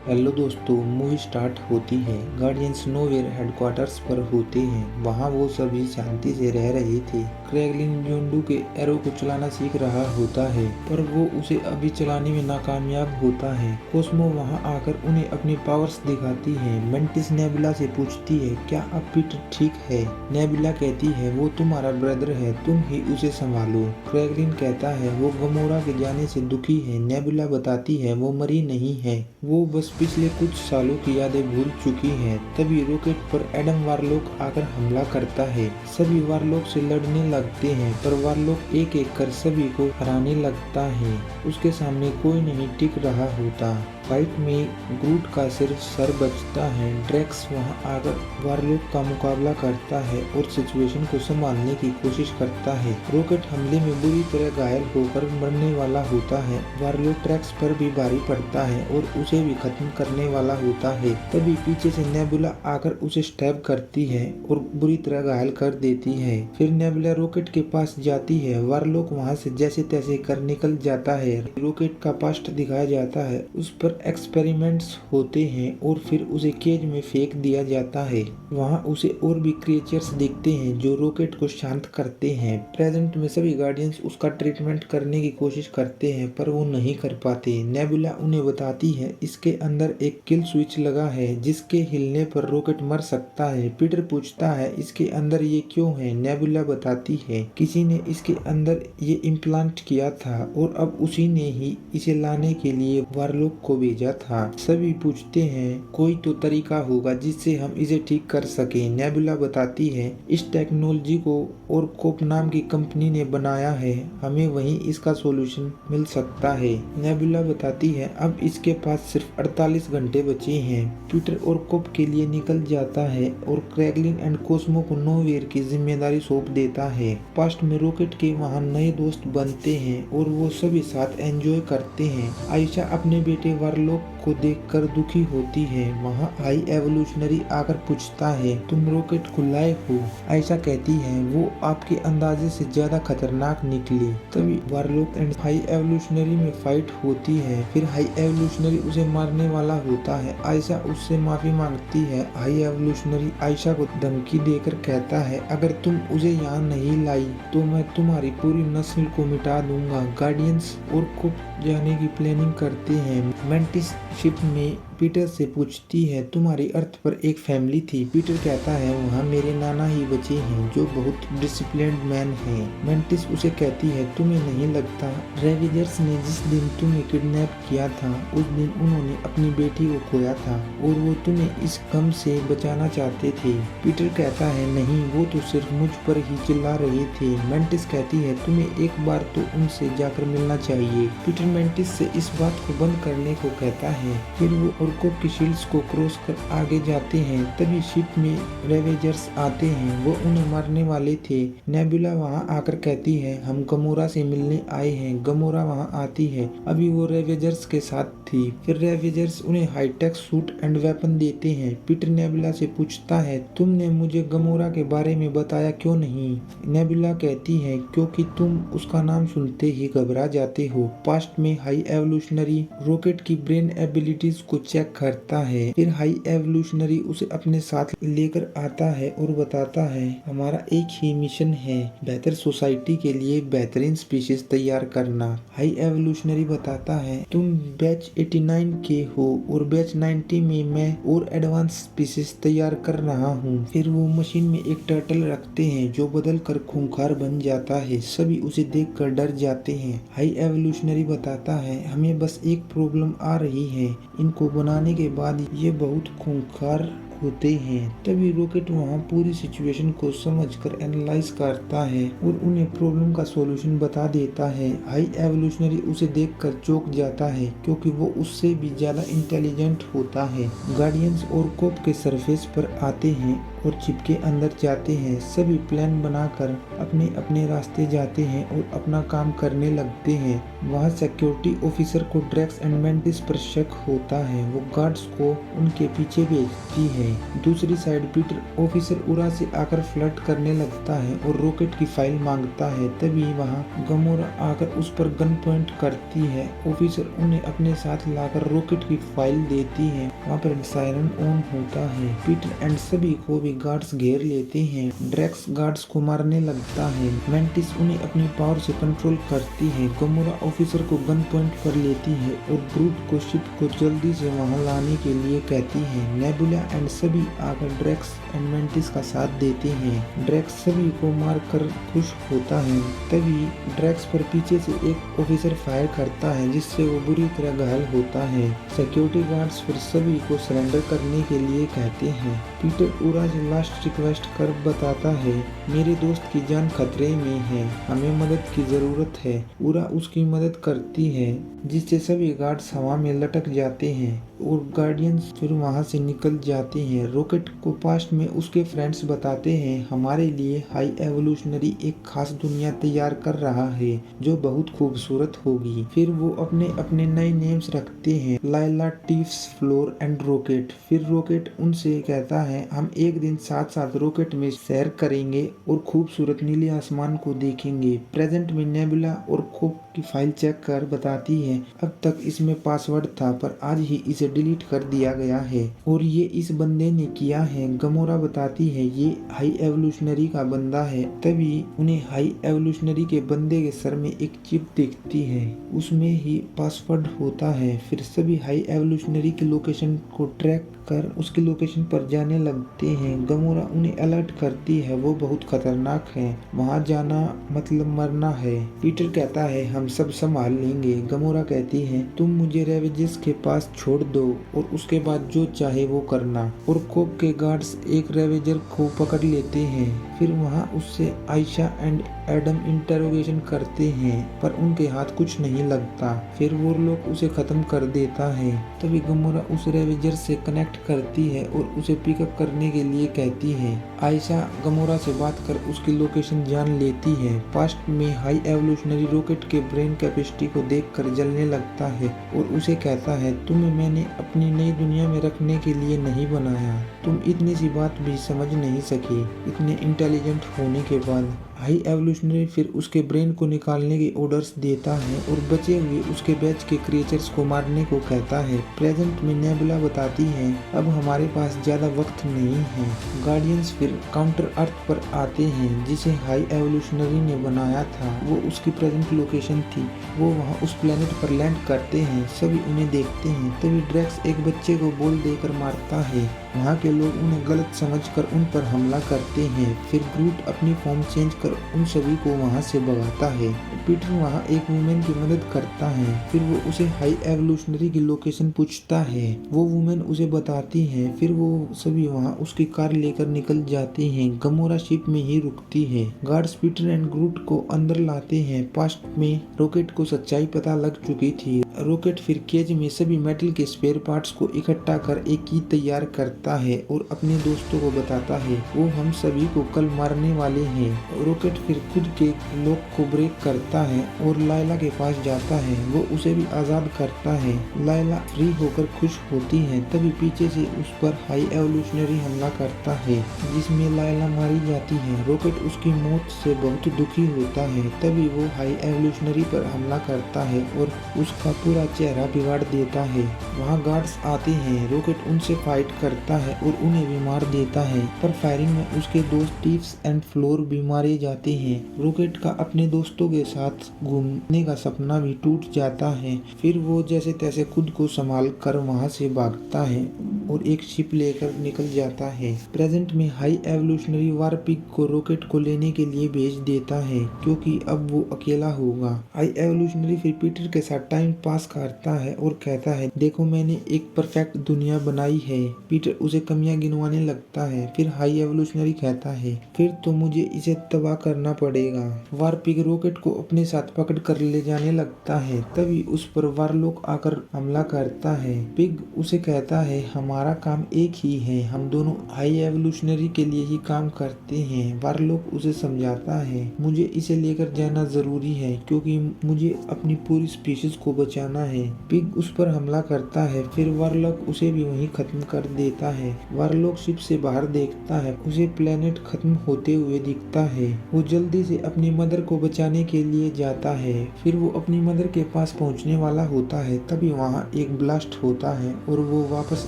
Hello दोस्तों, movie start होती है। गार्डियंस नोवेयर हेडक्वार्टर्स पर होते हैं। वहाँ वो सभी शांति से रह रहे थे। क्रैगलिन योंडू के एरो को चलाना सीख रहा होता है, पर वो उसे अभी चलाने में नाकामयाब होता है। कोस्मो वहाँ आकर उन्हें अपनी पावर्स दिखाती है। मेंटिस नेबुला से पूछती है, क्या अब पीटर ठीक है? नेबुला कहती है, वो तुम्हारा ब्रदर है, तुम ही उसे संभालो। क्रैगलिन कहता है, वो गमोरा के जाने से दुखी है। नेबुला बताती है, वो मरी नहीं है, वो बस पिछले कुछ सालों की यादें भूल चुकी हैं। तभी रॉकेट पर एडम वारलॉक आकर हमला करता है। सभी वारलॉक से लड़ने लगते हैं, पर वारलॉक एक एक कर सभी को हराने लगता है। उसके सामने कोई नहीं टिक रहा होता। फाइट में ग्रूट का सिर्फ सर बचता है। ड्रैक्स वहां आकर वारलॉक का मुकाबला करता है और सिचुएशन को संभालने की कोशिश करता है। रॉकेट हमले में बुरी तरह घायल होकर मरने वाला होता है। वारलॉक ड्रैक्स पर भी भारी पड़ता है और उसे भी खत्म करने वाला होता है। तभी पीछे से नेबुला आकर उसे स्टैब करती है और बुरी तरह घायल कर देती है। फिर नेबुला रॉकेट के पास जाती है। वारलॉक वहां से जैसे तैसे कर निकल जाता है। रॉकेट का पास्ट दिखाया जाता है, उस पर एक्सपेरिमेंट्स होते हैं और फिर उसे केज में फेंक दिया जाता है। वहाँ उसे और भी क्रिएचर्स दिखते हैं जो रॉकेट को शांत करते हैं। प्रेजेंट में सभी गार्डियंस उसका ट्रीटमेंट करने की कोशिश करते हैं, पर वो नहीं कर पाते। नेबुला उन्हें बताती है, इसके अंदर एक किल स्विच लगा है जिसके हिलने पर रॉकेट मर सकता है। पीटर पूछता है, इसके अंदर ये क्यों है? नेबुला बताती है, किसी ने इसके अंदर ये इम्प्लांट किया था और अब उसी ने ही इसे लाने के लिए वारलॉक को भेजा था। सभी पूछते हैं, कोई तो तरीका होगा जिससे हम इसे ठीक कर सके। नेबुला बताती है, इस टेक्नोलॉजी को और कोप नाम की कंपनी ने बनाया है, हमें वहीं इसका सॉल्यूशन मिल सकता है। नेबुला बताती है, अब इसके पास सिर्फ 48 घंटे बचे हैं। पीटर और कोप के लिए निकल जाता है और क्रैगलिन एंड कोस्मो को नोवेयर की जिम्मेदारी सौंप देता है। पास्ट में रॉकेट के वहाँ नए दोस्त बनते हैं और वो सभी साथ एंजॉय करते हैं। आयशा अपने बेटे वारलॉक को देखकर दुखी होती है। वहाँ हाई एवोल्यूशनरी आकर पूछता है, तुम रॉकेट को लाए हो? आयशा कहती है, वो आपके अंदाजे से ज्यादा खतरनाक निकली। तभी वारलॉक एंड हाई एवोल्यूशनरी में फाइट होती है। फिर हाई एवोल्यूशनरी उसे मारने वाला होता है। आयशा उससे माफी मांगती है। हाई एवोल्यूशनरी आयशा को धमकी देकर कहता है, अगर तुम उसे यहाँ नहीं लाई तो मैं तुम्हारी पूरी नस्ल को मिटा दूंगा। गार्डियंस और कुप जाने की प्लानिंग करते हैं। मेंटिस शिप में पीटर से पूछती है, तुम्हारी अर्थ पर एक फैमिली थी? पीटर कहता है, वहाँ मेरे नाना ही बचे हैं जो बहुत डिसिप्लिन्ड मैन हैं। मेंटिस उसे कहती है, तुम्हें नहीं लगता रेविजर्स ने जिस दिन तुम्हें किडनैप किया था उस दिन उन्होंने अपनी बेटी को खोया था और वो तुम्हें इस गम से बचाना चाहते थे? पीटर कहता है, नहीं, वो तो सिर्फ मुझ पर ही चिल्ला रहे थे। मेंटिस कहती है, तुम्हें एक बार तो उनसे जाकर मिलना चाहिए। पीटर मेंटिस से इस बात को बंद करने को कहता है। फिर वो और कोप की शील्ड्स को क्रॉस कर आगे जाते हैं। तभी शिप में रेवेजर्स आते हैं, वो उन्हें मारने वाले थे। नेबुला वहां आकर कहती है, हम गमोरा से मिलने आए हैं। गमोरा वहां आती है, अभी वो रेवेजर्स के साथ थी। फिर रेवेजर्स उन्हें हाईटेक सूट एंड वेपन देते हैं। पीटर नेबुला से पूछता है, तुमने मुझे गमोरा के बारे में बताया क्यों नहीं? नेबुला कहती है, क्योंकि तुम उसका नाम सुनते ही घबरा जाते हो। पास्ट में हाई एवोल्यूशनरी रॉकेट की ब्रेन एबिलिटीज को चेक करता है। फिर हाई एवोल्यूशनरी उसे अपने साथ लेकर आता है और बताता है, हमारा एक ही मिशन है, बेहतर सोसाइटी के लिए बेहतरीन स्पीशीज तैयार करना। हाई एवोल्यूशनरी बताता है, तुम बैच 89 के हो और बैच 90 में मैं और एडवांस स्पीशीज तैयार कर रहा हूँ। फिर वो मशीन में एक टर्टल रखते हैं जो बदल कर खूंखार बन जाता है। सभी उसे देख कर डर जाते हैं। हाई एवोल्यूशनरी बताता है, हमें बस एक प्रॉब्लम आ रही है, इनको बनाने के बाद ये बहुत खूंखार होते हैं। तभी रॉकेट वहाँ पूरी सिचुएशन को समझकर एनालाइज करता है और उन्हें प्रॉब्लम का सॉल्यूशन बता देता है। हाई एवोल्यूशनरी उसे देखकर चौंक जाता है क्योंकि वो उससे भी ज्यादा इंटेलिजेंट होता है। गार्डियंस और कोप के सरफेस पर आते हैं और चिप के अंदर जाते हैं। सभी प्लान बनाकर अपने अपने रास्ते जाते हैं और अपना काम करने लगते हैं। वहाँ सिक्योरिटी ऑफिसर को ड्रैक्स एंड मेंटिस पर शक होता है। वो गार्ड्स को उनके पीछे भेजती है। दूसरी साइड पीटर ऑफिसर उरा से आकर फ्लर्ट करने लगता है और रॉकेट की फाइल मांगता है। तभी वहाँ गमोरा आकर उस पर गन पॉइंट करती है। ऑफिसर उन्हें अपने साथ लाकर रॉकेट की फाइल देती है। वहाँ पर सायरन ऑन होता है। पीटर एंड सभी को भी गार्ड्स घेर लेते हैं। ड्रैक्स गार्ड्स को मारने लगता है। मेंटिस उन्हें अपनी पावर से कंट्रोल करती है। गमोरा ऑफिसर को गन पॉइंट कर लेती है और ग्रूट को शिप को जल्दी से वहां लाने के लिए कहती है। नेबुला एंड सभी आकर ड्रैक्स एंड मेंटिस का साथ देते हैं। ड्रैक्स सभी को मारकर खुश होता है। तभी ड्रैक्स पर पीछे से एक ऑफिसर फायर करता है जिससे वो बुरी तरह घायल होता है। सिक्योरिटी गार्ड्स फिर सभी को सरेंडर करने के लिए कहते हैं। पीटर उरा से लास्ट रिक्वेस्ट कर बताता है, मेरे दोस्त की जान खतरे में है, हमें मदद की जरूरत है। उरा उसकी मदद करती है जिससे सभी गार्ड्स हवा में लटक जाते हैं और गार्डियंस फिर वहां से निकल जाते हैं। रॉकेट को पास्ट में उसके फ्रेंड्स बताते हैं, हमारे लिए हाई एवोल्यूशनरी एक खास दुनिया तैयार कर रहा है जो बहुत खूबसूरत होगी। फिर वो अपने अपने नए नेम्स रखते हैं, लाइला, टिफ्स, फ्लोर एंड रॉकेट। फिर रॉकेट उनसे कहता है, हम एक दिन साथ साथ रॉकेट में सैर करेंगे और खूबसूरत नीले आसमान को देखेंगे। प्रेजेंट में नेबुला और कोप की फाइल चेक कर बताती है, अब तक इसमें पासवर्ड था पर आज ही इसे डिलीट कर दिया गया है और ये इस बंदे ने किया है। गमोरा बताती है ये हाई एवोल्यूशनरी का बंदा है। तभी उन्हें हाई एवोल्यूशनरी के बंदे के सर में एक चिप दिखती है, उसमें ही पासवर्ड होता है। फिर सभी हाई एवोल्यूशनरी की लोकेशन को ट्रैक कर उसकी लोकेशन पर जाने लगते हैं। गमोरा उन्हें अलर्ट करती है, वो बहुत खतरनाक है, वहां जाना मतलब मरना है। पीटर कहता है, हम सब संभाल लेंगे। गमोरा कहती है, तुम मुझे रेवेजेस के पास छोड़ दो और उसके बाद जो चाहे वो करना। और कोप के गार्ड्स एक रेवेजर को पकड़ लेते हैं। फिर वहाँ उससे आयशा एंड एडम इंटरोगेशन करते हैं पर उनके हाथ कुछ नहीं लगता। फिर वो लोग उसे खत्म कर देता है। तभी गमोरा उस रेवेजर से कनेक्ट करती है और उसे पिकअप करने के लिए कहती है। आयशा गमोरा से बात कर उसकी लोकेशन जान लेती है। पास्ट में हाई एवोल्यूशनरी रॉकेट के ब्रेन कैपेसिटी को देखकर जलने लगता है और उसे कहता है, तुम्हें मैंने अपनी नई दुनिया में रखने के लिए नहीं बनाया, तुम इतनी सी बात भी समझ नहीं सकी इतने इंटेलिजेंट होने के बाद। हाई एवोल्यूशनरी फिर उसके ब्रेन को निकालने के ऑर्डर्स देता है और बचे हुए उसके बैच के क्रिएचर्स को मारने को कहता है। प्रेजेंट में नेबुला बताती है, अब हमारे पास ज्यादा वक्त नहीं है। गार्डियंस फिर काउंटर अर्थ पर आते हैं जिसे हाई एवोल्यूशनरी ने बनाया था, वो उसकी प्रेजेंट लोकेशन थी। वो वहाँ उस प्लेनेट पर लैंड करते हैं, सभी उन्हें देखते हैं। तभी ड्रैक्स एक बच्चे को बॉल देकर मारता है। वहाँ के लोग उन्हें गलत समझकर उन पर हमला करते हैं। फिर ग्रूट अपनी फॉर्म चेंज कर उन सभी को वहाँ से भगाता है। पीटर वहाँ एक वुमेन की मदद करता है। फिर वो उसे हाई एवोल्यूशनरी की लोकेशन पूछता है, वो वुमेन उसे बताती है। फिर वो सभी वहाँ उसकी कार लेकर निकल जाते हैं। गमोरा शिप में ही रुकती है। गार्ड्स पीटर एंड ग्रूट को अंदर लाते हैं। पास्ट में रॉकेट को सच्चाई पता लग चुकी थी। रॉकेट फिर केज में सभी मेटल के स्पेयर पार्ट्स को इकट्ठा कर एक की तैयार करता है और अपने दोस्तों को बताता है, वो हम सभी को कल मारने वाले हैं। रॉकेट फिर खुद के लॉक को ब्रेक करता है और लाइला के पास जाता है, वो उसे भी आजाद करता है। लाइला फ्री होकर खुश होती है। तभी पीछे से उस पर हाई एवोल्यूशनरी हमला करता है जिसमें लाइला मारी जाती है। रॉकेट उसकी मौत से बहुत दुखी होता है। तभी वो हाई एवोल्यूशनरी पर हमला करता है और उसका पूरा चेहरा बिगाड़ देता है। वहाँ गार्ड्स आते हैं। रॉकेट उनसे फाइट करता है और उन्हें भी मार देता है पर फायरिंग में उसके दोस्त टिफ्स एंड फ्लोर भी मारे जाते हैं। रॉकेट का अपने दोस्तों के साथ घूमने का सपना भी टूट जाता है। फिर वो जैसे तैसे खुद को संभाल कर वहाँ से भागता है और एक शिप लेकर निकल जाता है। प्रेजेंट में हाई एवोल्यूशनरी वारपिग को रॉकेट को लेने के लिए भेज देता है क्योंकि अब वो अकेला होगा। हाई एवोल्यूशनरी फिर पीटर के साथ टाइम पास करता है और कहता है, देखो मैंने एक परफेक्ट दुनिया बनाई है। पीटर उसे कमियां गिनवाने लगता है। फिर हाई एवोल्यूशनरी कहता है, फिर तो मुझे इसे तबाह करना पड़ेगा। वारपिग रॉकेट को अपने साथ पकड़ कर ले जाने लगता है। तभी उस पर वारलॉक आकर हमला करता है। पिग उसे कहता है, हमारे हमारा काम एक ही है, हम दोनों हाई एवोल्यूशनरी के लिए ही काम करते हैं। वारलॉक उसे समझाता है, मुझे इसे लेकर जाना जरूरी है क्योंकि मुझे अपनी पूरी स्पीशीज को बचाना है। पिग उस पर हमला करता है, फिर वारलॉक उसे भी वहीं खत्म कर देता है। वारलॉक शिप से बाहर देखता है, उसे प्लेनेट खत्म होते हुए दिखता है। वो जल्दी से अपनी मदर को बचाने के लिए जाता है। फिर वो अपनी मदर के पास पहुंचने वाला होता है, तभी वहाँ एक ब्लास्ट होता है और वो वापस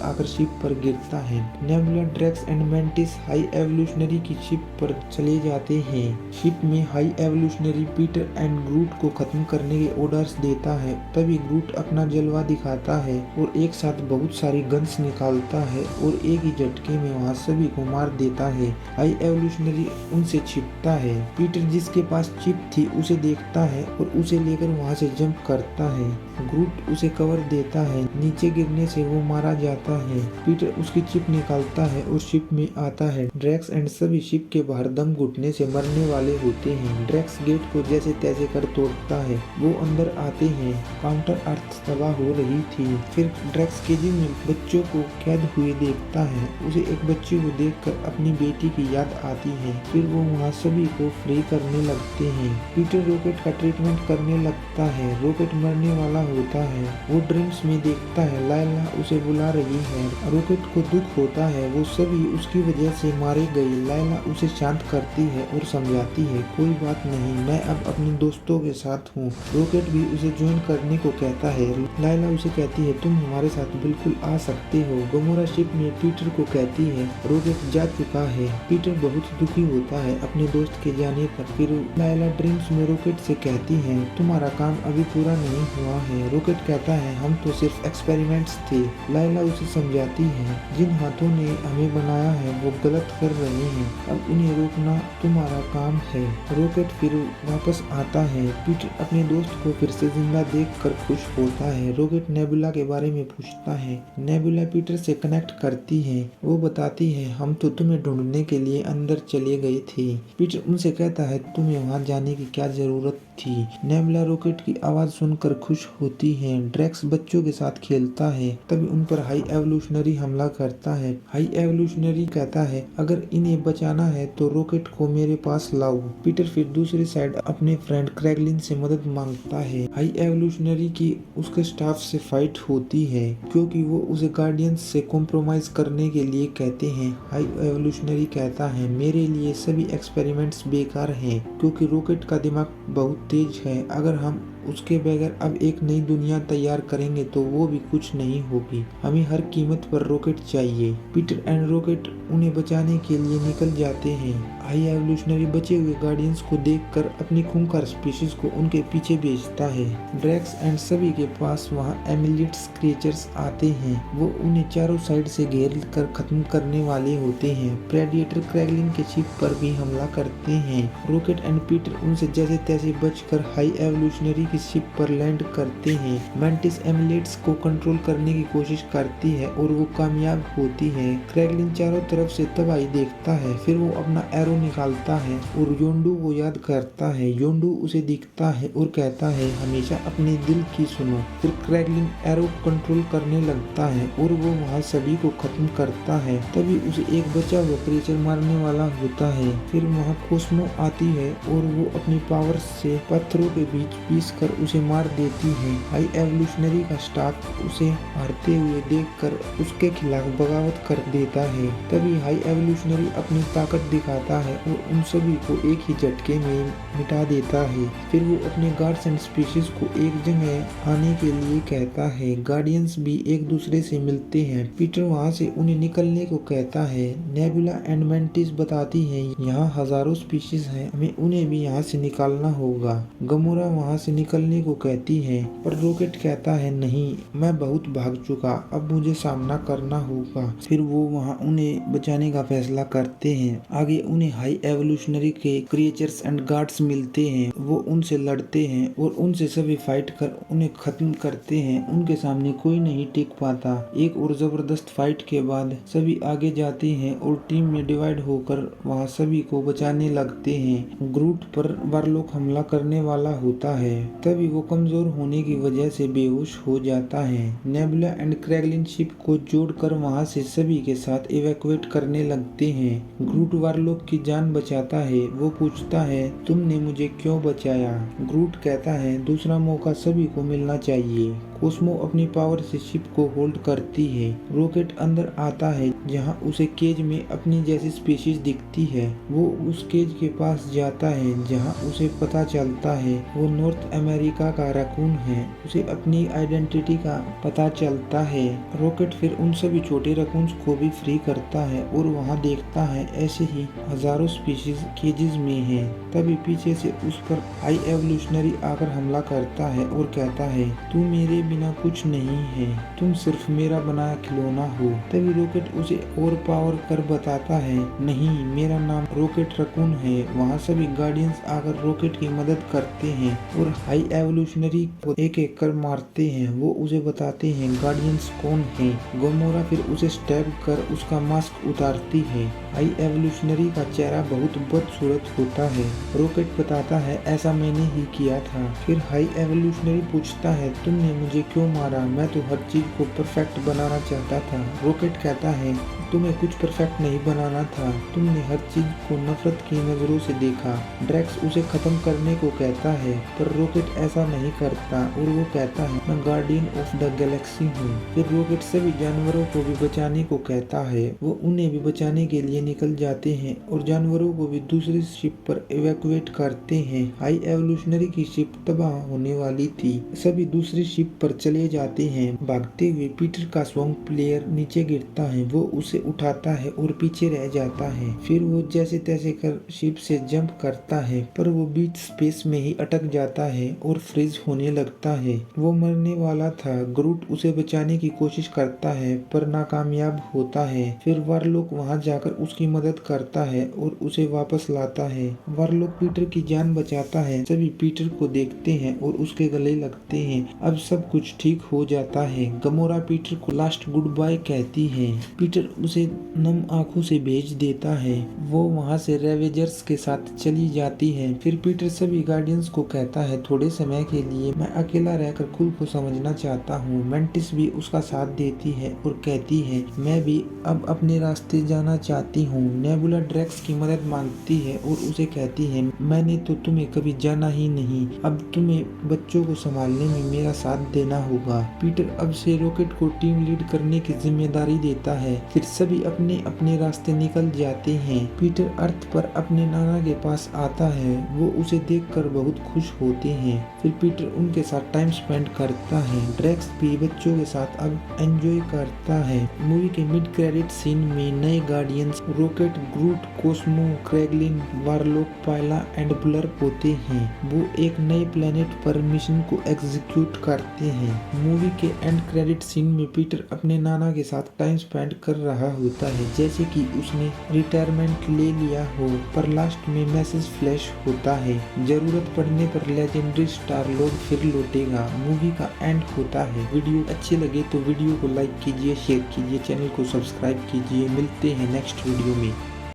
आकर शिप पर गिरता है। Nebula, Drax and Mantis High Evolutionary की शिप पर चले जाते हैं। शिप में High Evolutionary Peter and Groot को खत्म करने के ऑर्डर्स देता है। तभी ग्रूट अपना जलवा दिखाता है और एक साथ बहुत सारी गन्स निकालता है और एक ही झटके में वहाँ सभी को मार देता है। हाई एवोल्यूशनरी उनसे छिपता है। पीटर जिसके पास चिप थी उसे देखता है और उसे लेकर वहाँ से जंप करता है। ग्रूट उसे कवर देता है, नीचे गिरने से वो मारा जाता है। पीटर उसकी चिप निकालता है और शिप में आता है। ड्रैक्स एंड सभी शिप के बाहर दम घुटने से मरने वाले होते हैं। ड्रैक्स गेट को जैसे तैसे कर तोड़ता है, वो अंदर आते हैं। काउंटर अर्थ तबाह हो रही थी। फिर ड्रैक्स केजिन में बच्चों को कैद हुए देखता है। उसे एक बच्चे को देखकर अपनी बेटी की याद आती है। फिर वो वहाँ सभी को फ्री करने लगते हैं। पीटर रॉकेट का ट्रीटमेंट करने लगता है। रॉकेट मरने वाला होता है। वो ड्रीम्स में देखता है लायला उसे बुला रही है। रॉकेट को दुख होता है, वो सभी उसकी वजह से मारे गए। लायला उसे शांत करती है और समझाती है, कोई बात नहीं, मैं अब अपने दोस्तों के साथ हूँ। रॉकेट भी उसे ज्वाइन करने को कहता है। लायला उसे कहती है, तुम हमारे साथ बिल्कुल आ सकते हो। गमोरा शिप में पीटर को कहती है, रॉकेट जा चुका है। पीटर बहुत दुखी होता है अपने दोस्त के जाने पर। फिर लायला ड्रीम्स में रॉकेट से कहती है, तुम्हारा काम अभी पूरा नहीं हुआ है। रॉकेट कहता है, हम तो सिर्फ एक्सपेरिमेंट्स थे। लायला उसे समझाती है, जिन हाथों ने हमें बनाया है वो गलत कर रहे हैं, अब उन्हें रोकना तुम्हारा काम है। रॉकेट फिर वापस आता है। पीटर अपने दोस्त को फिर से जिंदा देखकर खुश होता है। रॉकेट नेबुला के बारे में पूछता है। नेबुला पीटर से कनेक्ट करती है। वो बताती है, हम तो तुम्हें ढूंढने के लिए अंदर चले गए थे। पीटर उनसे कहता है, तुम्हें वहाँ जाने की क्या जरूरत थी। नेबुला रॉकेट की आवाज सुनकर खुश होती है। ड्रैक्स बच्चों के साथ खेलता है, तभी उन पर हाई एवोल्यूशनरी हमला करता है। हाई एवोल्यूशनरी कहता है, अगर इन्हें बचाना है तो रॉकेट को मेरे पास लाओ। पीटर फिर दूसरी साइड अपने फ्रेंड क्रैगलिन से मदद मांगता है। हाई एवोल्यूशनरी की उसके स्टाफ से फाइट होती है क्योंकि वो उसे गार्डियंस से कॉम्प्रोमाइज करने के लिए कहते हैं। हाई एवोल्यूशनरी कहता है, मेरे लिए सभी एक्सपेरिमेंट्स बेकार हैं क्योंकि रॉकेट का दिमाग बहुत तेज है। अगर हम उसके बगैर अब एक नई दुनिया तैयार करेंगे तो वो भी कुछ नहीं होगी। हमें हर कीमत पर रॉकेट चाहिए। पीटर एंड रॉकेट उन्हें बचाने के लिए निकल जाते हैं। हाई एवोल्यूशनरी बचे हुए गार्डियंस को देखकर अपनी खूंखार स्पीशीज को उनके पीछे भेजता है। ड्रैक्स एंड सभी के पास वहाँ एमिलिट्स क्रिएचर्स आते हैं। वो उन्हें चारों साइड से घेर कर खत्म करने वाले होते हैं। प्रेडिएटर क्रैगलिन के शिप पर भी हमला करते हैं। रॉकेट एंड पीटर उनसे जैसे तैसे बचकर हाई एवोल्यूशनरी शिप पर लैंड करते हैं। मेंटिस एमिलेट्स को कंट्रोल करने की कोशिश करती है और वो कामयाब होती है। क्रैगलिन चारों तरफ से तबाही देखता है, फिर वो अपना एरो निकालता है और योंडू को याद करता है। योंडू उसे दिखता है और कहता है, हमेशा अपने दिल की सुनो। फिर क्रैगलिन एरो कंट्रोल करने लगता है और वो वहाँ सभी को खत्म करता है। तभी उसे एक बचा हुआ क्रिएचर मारने वाला होता है। फिर वहाँ कोस्मो आती है और वो अपनी पावर से पत्थरों के बीच पीस उसे मार देती है। हाई एवोल्यूशनरी का स्टाफ उसे हारते हुए देखकर उसके खिलाफ बगावत कर देता है। तभी हाई एवोल्यूशनरी अपनी ताकत दिखाता है और उन सभी को एक ही झटके में मिटा देता है। फिर वो अपने गार्ड्स एंड स्पीशीज को एक जगह आने के लिए कहता है। गार्डियंस भी एक दूसरे से मिलते हैं। पीटर वहाँ से उन्हें निकलने को कहता है। नेबुला एंड मेंटिस बताती है, यहाँ हजारों स्पीशीज हैं, हमें उन्हें भी यहाँ से निकालना होगा। गमोरा वहाँ से निकलने को कहती है, पर रॉकेट कहता है, नहीं, मैं बहुत भाग चुका, अब मुझे सामना करना होगा। फिर वो वहाँ उन्हें बचाने का फैसला करते हैं। आगे उन्हें हाई एवोल्यूशनरी के क्रिएचर्स एंड गार्ड्स मिलते हैं, वो उनसे लड़ते हैं और उनसे सभी फाइट कर उन्हें खत्म करते हैं। उनके सामने कोई नहीं टिक पाता। एक और जबरदस्त फाइट के बाद सभी आगे जाते हैं और टीम में डिवाइड होकर वहाँ सभी को बचाने लगते हैं। ग्रूट पर वारलॉक हमला करने वाला होता है, तभी वो कमजोर होने की वजह से बेहोश हो जाता है। नेबुला एंड क्रैगलिन शिप को जोड़कर वहाँ से सभी के साथ इवैक्यूएट करने लगते हैं। ग्रूट वारलॉक की जान बचाता है। वो पूछता है, तुमने मुझे क्यों बचाया? ग्रूट कहता है, दूसरा मौका सभी को मिलना चाहिए। कोस्मो अपनी पावर से शिप को होल्ड करती है। रॉकेट अंदर आता है जहाँ उसे केज में अपनी जैसी स्पीशीज दिखती है। वो उस केज के पास जाता है जहाँ उसे पता चलता है वो नॉर्थ अमेरिका का रैकून है। उसे अपनी आइडेंटिटी का पता चलता है। रॉकेट फिर उन सभी छोटे रैकून्स को भी फ्री करता है और वहाँ देखता है ऐसे ही हजारों स्पीशीज केजेस में है। तभी पीछे से उस पर हाई एवोल्यूशनरी आकर हमला करता है और कहता है, तू मेरे बिना कुछ नहीं है, तुम सिर्फ मेरा बनाया खिलौना हो। तभी रॉकेट उसे और पावर कर बताता है, नहीं, मेरा नाम रॉकेट रैकून है। वहाँ सभी गार्डियंस आकर रॉकेट की मदद करते हैं और हाई एवोल्यूशनरी को एक एक कर मारते हैं। वो उसे बताते हैं गार्डियंस कौन है। गमोरा फिर उसे स्टैब कर उसका मास्क उतारती है। हाई एवोल्यूशनरी का चेहरा बहुत बदसूरत होता है। रॉकेट बताता है, ऐसा मैंने ही किया था। फिर हाई एवोल्यूशनरी पूछता है, तुमने मुझे क्यों मारा? मैं तो हर चीज को परफेक्ट बनाना चाहता था। रॉकेट कहता है, तुम्हें कुछ परफेक्ट नहीं बनाना था, तुमने हर चीज को नफरत की नजरों से देखा। ड्रैक्स उसे खत्म करने को कहता है, पर रॉकेट ऐसा नहीं करता और वो कहता है, मैं गार्डियन ऑफ द गैलेक्सी हूँ। फिर रॉकेट सभी जानवरों को भी बचाने को कहता है। वो उन्हें भी बचाने के लिए निकल जाते हैं और जानवरों को भी दूसरी शिप पर इवैक्यूएट करते हैं। हाई एवोल्यूशनरी की शिप तबाह होने वाली थी। सभी दूसरी शिप पर चले जाते हैं। भागते हुए पीटर का सॉन्ग प्लेयर नीचे गिरता है। वो उसे उठाता है और पीछे रह जाता है। फिर वो जैसे तैसे कर शिप से जंप करता है, पर वो बीच स्पेस में ही अटक जाता है और फ्रीज होने लगता है। वो मरने वाला था। ग्रूट उसे बचाने की कोशिश करता है पर नाकामयाब होता है। फिर वारलॉक वहां जाकर उसकी मदद करता है और उसे वापस लाता है। वारलॉक पीटर की जान बचाता है। सभी पीटर को देखते हैं और उसके गले लगते हैं। अब सब कुछ ठीक हो जाता है। गमोरा पीटर को लास्ट गुड बाय कहती है। पीटर उसे नम आंखों से भेज देता है। वो वहां से रेवेजर्स के साथ चली जाती है। फिर पीटर सभी गार्डियंस को कहता है, थोड़े समय के लिए मैं अकेला रहकर खुद को समझना चाहता हूँ। मेंटिस भी उसका साथ देती है और कहती है, मैं भी अब अपने रास्ते जाना चाहती हूँ। नेबुला ड्रैक्स की मदद मांगती है और उसे कहती है, मैंने तो तुम्हें कभी जाना ही नहीं, अब तुम्हें बच्चों को संभालने में मेरा साथ देना होगा। पीटर अब से रॉकेट को टीम लीड करने की जिम्मेदारी देता है। फिर सभी अपने अपने रास्ते निकल जाते हैं। पीटर अर्थ पर अपने नाना के पास आता है। वो उसे देखकर बहुत खुश होते हैं। फिर पीटर उनके साथ टाइम स्पेंड करता है। ड्रैक्स भी बच्चों के साथ अब एंजॉय करता है। मूवी के मिड क्रेडिट सीन में नए Guardians Rocket, Groot, Cosmo, Kraglin, Warlock, Phyla and ब्लर्प होते हैं। वो एक नए प्लेनेट पर मिशन को एग्जीक्यूट करते हैं। मूवी के एंड क्रेडिट सीन में पीटर अपने नाना के साथ टाइम स्पेंड कर रहा होता है, जैसे कि उसने रिटायरमेंट ले लिया हो। पर लास्ट में मैसेज फ्लैश होता है, जरूरत पड़ने पर लेजेंडरी स्टार लॉर्ड फिर लौटेगा। मूवी का एंड होता है। वीडियो अच्छी लगे तो वीडियो को लाइक कीजिए, शेयर कीजिए, चैनल को सब्सक्राइब कीजिए। मिलते हैं नेक्स्ट वीडियो में।